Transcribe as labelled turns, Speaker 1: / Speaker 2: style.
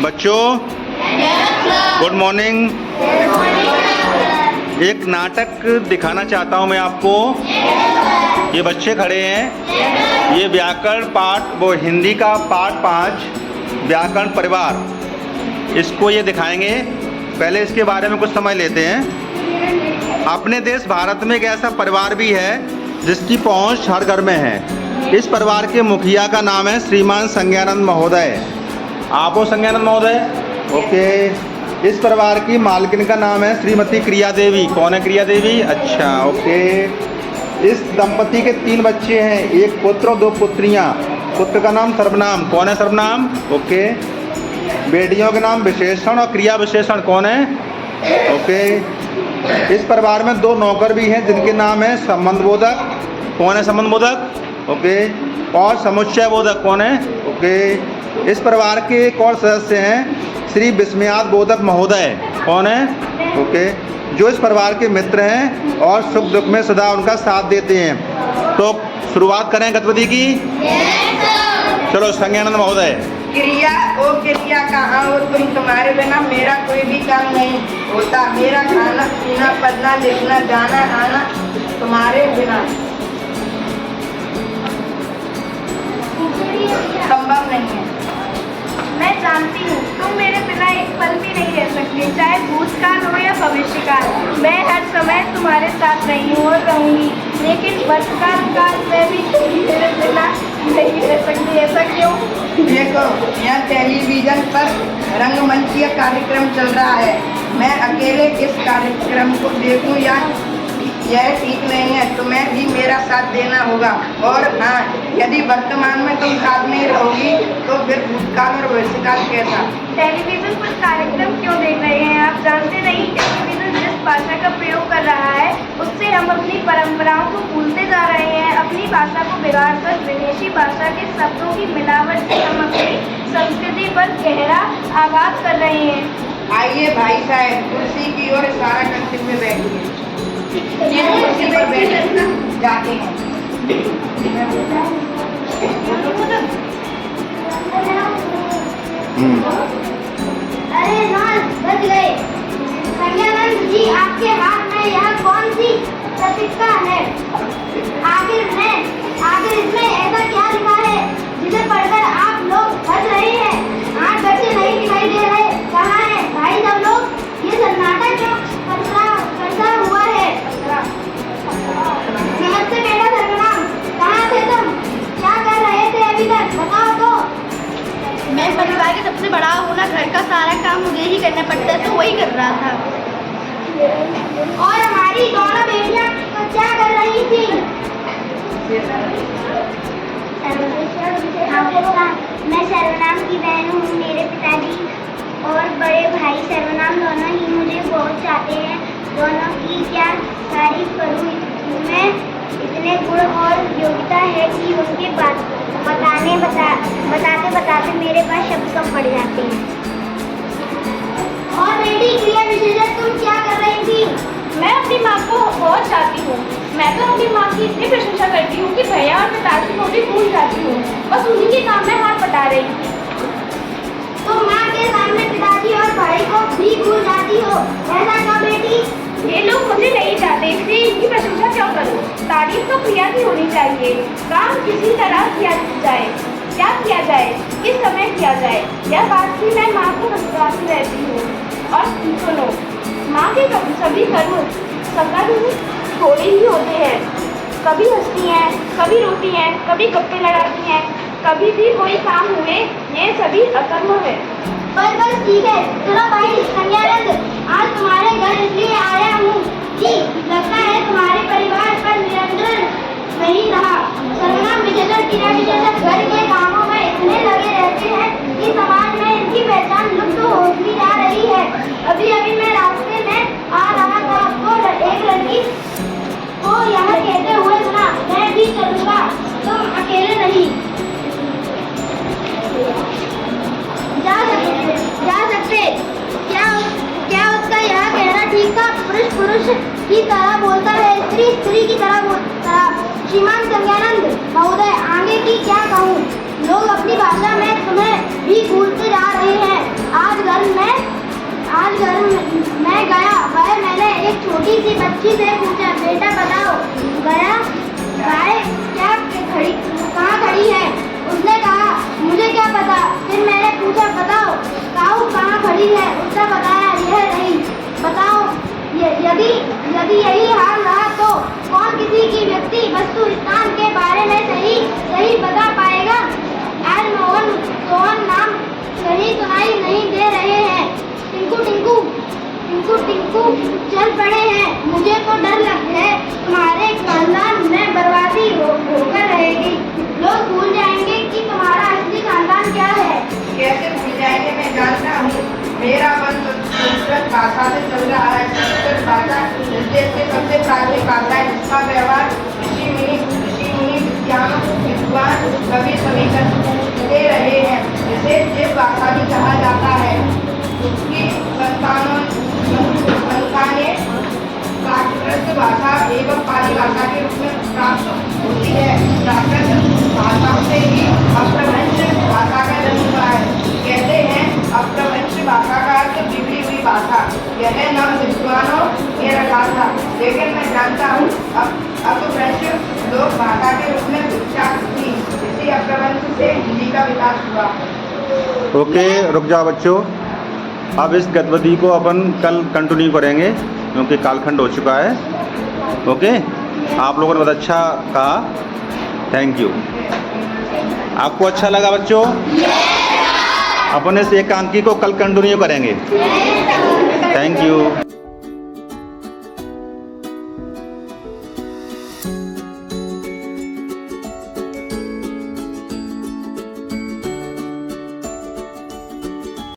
Speaker 1: बच्चों good morning. एक नाटक दिखाना चाहता हूँ मैं आपको। ये बच्चे खड़े हैं, ये व्याकरण पाठ, वो हिंदी का पाठ 5 व्याकरण परिवार, इसको ये दिखाएंगे। पहले इसके बारे में कुछ समझ लेते हैं। अपने देश भारत में एक ऐसा परिवार भी है जिसकी पहुँच हर घर में है। इस परिवार के मुखिया का नाम है श्रीमान संज्ञानंद महोदय। आप हो संज्ञानंद महोदय? ओके। इस परिवार की मालकिन का नाम है श्रीमती क्रिया देवी। कौन है क्रिया देवी? अच्छा, ओके। इस दंपति के 3 बच्चे हैं, एक पुत्र और 2 पुत्रियां। पुत्र का नाम सर्वनाम। कौन है सर्वनाम? ओके। बेटियों के नाम विशेषण और क्रिया विशेषण। कौन है? ओके। इस परिवार में 2 नौकर भी हैं जिनके नाम है संबंध बोधक। कौन है संबंध बोधक? ओके। और समुच्चय बोधक। कौन है? ओके। इस परिवार के एक और सदस्य हैं श्री विस्मयाद बोधक महोदय। कौन है? ओके। जो इस परिवार के मित्र हैं और सुख दुख में सदा उनका साथ देते हैं। तो शुरुआत करें गतिविधि की। चलो संज्ञानंद महोदय।
Speaker 2: क्रिया ओ क्रिया कहाँ हो तुम, तुम्हारे बिना मेरा कोई भी काम नहीं होता। मेरा खाना पीना पढ़ना लिखना जाना आना तुम्हारे बिना संभव नहीं है।
Speaker 3: मैं जानती हूँ तुम मेरे बिना एक पल भी नहीं रह सकते, चाहे भूतकाल हो या भविष्यकाल। मैं हर समय तुम्हारे साथ रही हूँ और रहूँगी, लेकिन वर्तमान काल में भी तुम मेरे बिना नहीं रह सकती। ऐसा क्यों?
Speaker 2: देखो, यहाँ टेलीविजन पर रंगमंचीय कार्यक्रम चल रहा है। मैं अकेले इस कार्यक्रम को देखूँ या यह ठीक नहीं है। तुम्हें भी मेरा साथ देना होगा। और हाँ, यदि वर्तमान में तुम साथ नहीं रहोगी तो फिर भूतकाल और भविष्यकाल कैसा?
Speaker 3: टेलीविजन पर कार्यक्रम क्यों देख रहे हैं? आप जानते नहीं टेलीविजन जिस भाषा का प्रयोग कर रहा है उससे हम अपनी परंपराओं को भूलते जा रहे हैं। अपनी भाषा को बिगाड़ कर विदेशी भाषा के शब्दों की मिलावट से हम अपनी संस्कृति पर गहरा आघात कर रहे हैं।
Speaker 2: आइए भाई साहब, कुर्सी की ओर इशारा करते हुए बैठिए। कुर्सी पर बैठे जाते हैं।
Speaker 3: अरे नाल बच गए। संज्ञानंद जी, आपके हाथ में यह कौन सी प्रतीक्षा है? आखिर इसमें ऐसा क्या लिखा है जिसे पढ़कर आप लोग हंस रहे हैं? 8 बच्चे नहीं दिखाई दे रहे, कहाँ है भाई सब लोग? ये सन्नाटा क्यों पसरा हुआ है? नमस्ते बेटा सर्वनाम, कहाँ थे तुम? क्या कर रहे थे अभी तक? बताओ तो। मैं परिवार के सबसे बड़ा हूँ ना, घर का सारा काम मुझे ही करना पड़ता है, तो वही कर रहा था। और हमारी दोनों बेटियाँ तो क्या कर रही थी? मैं सर्वनाम की बहन हूँ। मेरे पिताजी और बड़े भाई सर्वनाम दोनों ही मुझे बहुत चाहते हैं। दोनों की क्या तारीफ करूँ? मैं इतने गुण और योग्यता है कि उनके बताते मेरे पास शब्द कम पड़ जाते हैं। और बेटी क्रिया विशेषण, तुम क्या कर रही थी? मैं अपनी माँ को बहुत चाहती हूँ। मैं तो अपनी माँ की इतनी प्रशंसा करती हूँ कि भैया और पिताजी को भी भूल जाती हूँ। बस उन्हीं के काम में हाथ बटा रही थी। तो माँ के सामने पिताजी और भाई को भी भूल जाती हो, ऐसा क्यों बेटी? ये लोग मुझे नहीं चाहते, इसलिए इनकी प्रशंसा क्यों करूं? तारीफ तो क्रिया की होनी चाहिए। काम किसी तरह किया जाए, क्या किया जाए, किस समय किया जाए, यह बात की मैं माँ को समझाती रहती हूँ। और सुनो, माँ के सभी कर्म थोड़े ही होते हैं। कभी हंसती हैं, कभी रोती हैं, कभी गप्पे लड़ाती हैं, कभी भी कोई काम हुए, ये सभी अकर्म है। बस ठीक है। चलो भाई संज्ञानंद, आज तुम्हारे घर इसलिए आया हूँ कि लगता है तुम्हारे परिवार पर नियंत्रण नहीं रहा। सर्वनाम विशेषण क्रिया विशेषण घर के कामों में इतने लगे रहते हैं कि समाज में इनकी पहचान लुप्त होती जा रही है। अभी मैं रास्ते में आ रहा था तो एक लड़की को यहाँ कहते हुए सुना, मैं भी चलूँगा, तुम अकेले नहीं जा सकते। क्या उसका यह कहना ठीक था? पुरुष की तरह बोलता है, स्त्री की तरह बोलता। श्रीमान संज्ञानंद महोदय, आगे की क्या कहूँ? लोग अपनी भाषा में तुम्हें भी भूलते जा रहे हैं।
Speaker 4: मैं गया वह मैंने एक छोटी सी बच्ची से पूछा, बेटा बताओ गया गाय क्या खड़ी कहाँ खड़ी है? उसने कहा मुझे क्या पता। फिर मैंने पूछा बताओ काऊ कहाँ खड़ी है? उसने बताया यह रही। बताओ यदि यही हाल रहा तो कौन किसी की व्यक्ति वस्तु स्थान के बारे में सही बता पाएगा? आज सोहन नाम सही सुनाई नहीं दे रहे हैं। टिंकू चल पड़े हैं। मुझे तो डर लगता है तुम्हारे खानदान में बर्बादी होकर रहेगी। लोग भूल जाएंगे कि तुम्हारा असली खानदान क्या है।
Speaker 2: कैसे भूल जाएंगे, मैं जानता हूँ। मेरा वंश संस्कृत भाषा से चल रहा है। संस्कृत भाषा इस देश की सबसे प्राचीन भाषा है, जिसका व्यवहार ऋषि मुनि विद्वान कवि सभी करते रहे हैं। इसे देव भाषा भी कहा जाता है। उसकी संतानें प्राकृत भाषा एवं पाली भाषा के रूप में प्राप्त होती है। प्राकृत भाषाओं से ही अपभ्रंश भाषा का जन्म हुआ है। कहते हैं अपभ्रंश भाषा का अर्थ बिगड़ी हुई भाषा। यह नाम विद्वानों ने रखा था, लेकिन मैं जानता हूँ अपभ्रंश लोक भाषा के रूप में विख्यात थी। इसी अपभ्रंश से हिंदी का विकास हुआ।
Speaker 1: ओके, रुक जाओ बच्चों। अब इस गतिविधि को अपन कल कंटिन्यू करेंगे क्योंकि कालखंड हो चुका है। ओके, आप लोगों ने बहुत अच्छा कहा, थैंक यू। आपको अच्छा लगा बच्चों? अपन इस एकांकी को कल कंटिन्यू करेंगे। Thank you.